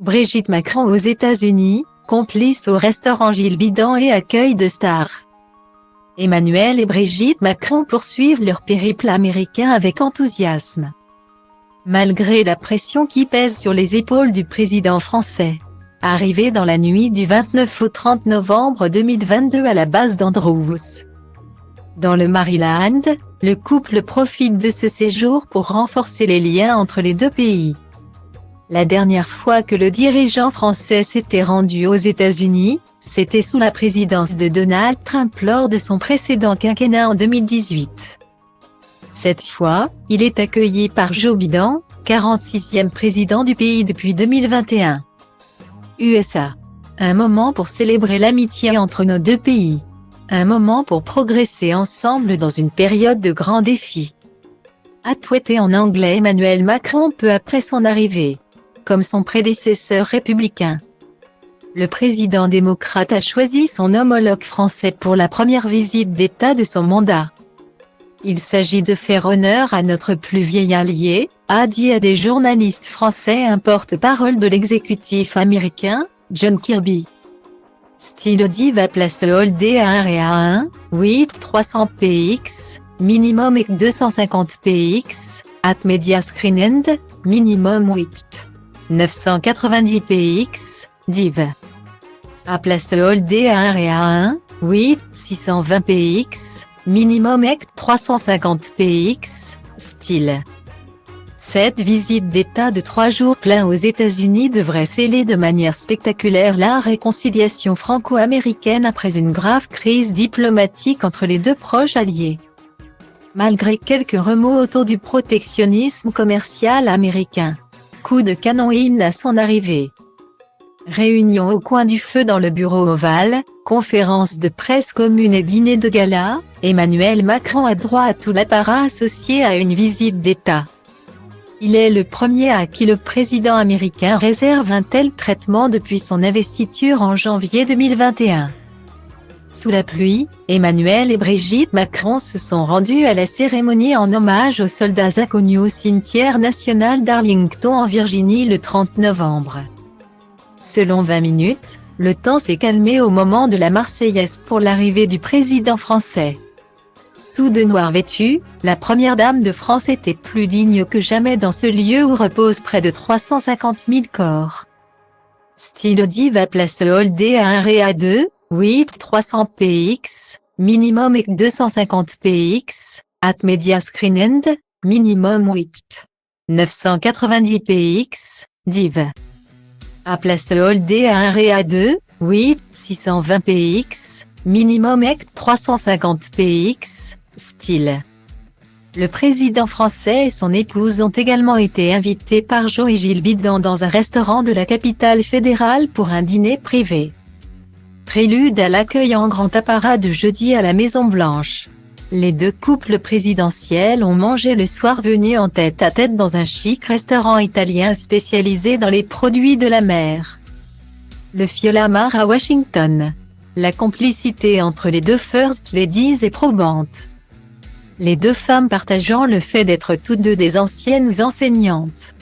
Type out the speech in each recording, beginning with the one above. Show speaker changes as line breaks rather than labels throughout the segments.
Brigitte Macron aux États-Unis, complice au restaurant Gilles Bidan et accueil de stars. Emmanuel et Brigitte Macron poursuivent leur périple américain avec enthousiasme. Malgré la pression qui pèse sur les épaules du président français. Arrivé dans la nuit du 29 au 30 novembre 2022 à la base d'Andrews, dans le Maryland, le couple profite de ce séjour pour renforcer les liens entre les deux pays. La dernière fois que le dirigeant français s'était rendu aux États-Unis, c'était sous la présidence de Donald Trump lors de son précédent quinquennat en 2018. Cette fois, il est accueilli par Joe Biden, 46e président du pays depuis 2021. USA. Un moment pour célébrer l'amitié entre nos deux pays. Un moment pour progresser ensemble dans une période de grands défis. A tweeté en anglais Emmanuel Macron peu après son arrivée. Comme son prédécesseur républicain. Le président démocrate a choisi son homologue français pour la première visite d'État de son mandat. Il s'agit de faire honneur à notre plus vieil allié, a dit à des journalistes français un porte-parole de l'exécutif américain, John Kirby. Style Diva place holdé à 1 et à 1, 8 300 px, minimum et 250 px, at media screen end, minimum 8. 990 px, div. À place holdé à 1 et à 1, 8, 620 px, minimum ec 350 px, style. Cette visite d'État de 3 jours pleins aux États-Unis devrait sceller de manière spectaculaire la réconciliation franco-américaine après une grave crise diplomatique entre les deux proches alliés. Malgré quelques remous autour du protectionnisme commercial américain. Coup de canon et hymne à son arrivée. Réunion au coin du feu dans le bureau ovale, conférence de presse commune et dîner de gala, Emmanuel Macron a droit à tout l'apparat associé à une visite d'État. Il est le premier à qui le président américain réserve un tel traitement depuis son investiture en janvier 2021. Sous la pluie, Emmanuel et Brigitte Macron se sont rendus à la cérémonie en hommage aux soldats inconnus au cimetière national d'Arlington en Virginie le 30 novembre. Selon 20 minutes, le temps s'est calmé au moment de la Marseillaise pour l'arrivée du président français. Tout de noir vêtu, la première dame de France était plus digne que jamais dans ce lieu où reposent près de 350 000 corps. Style Diva place holdé à 1 et à 2. 8 300 px, minimum et 250 px, at media screen end, minimum 8. 990 px, div. À place holdé à 1 et à 2, 8 620 px, minimum et 350 px, style. Le président français et son épouse ont également été invités par Joe et Gilles Bidan dans un restaurant de la capitale fédérale pour un dîner privé. Prélude à l'accueil en grand apparat de jeudi à la Maison-Blanche. Les deux couples présidentiels ont mangé le soir venu en tête-à-tête dans un chic restaurant italien spécialisé dans les produits de la mer. Le Fiolamar à Washington. La complicité entre les deux First Ladies est probante. Les deux femmes partageant le fait d'être toutes deux des anciennes enseignantes.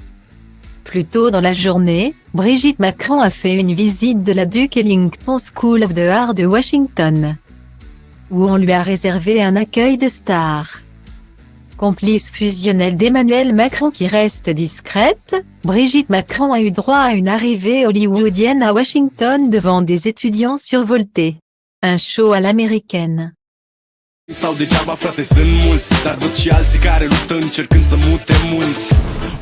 Plus tôt dans la journée, Brigitte Macron a fait une visite de la Duke Ellington School of the Art de Washington, où on lui a réservé un accueil de star. Complice fusionnelle d'Emmanuel Macron qui reste discrète, Brigitte Macron a eu droit à une arrivée hollywoodienne à Washington devant des étudiants survoltés. Un show à l'américaine.
Stau degeaba, frate, sunt mulți, dar văd și alții care luptă încercând să mute munți.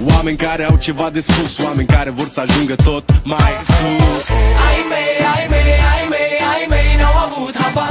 Oameni care au ceva de spus, oameni care vor să ajungă tot mai sus. Ai mei, n-au avut habar.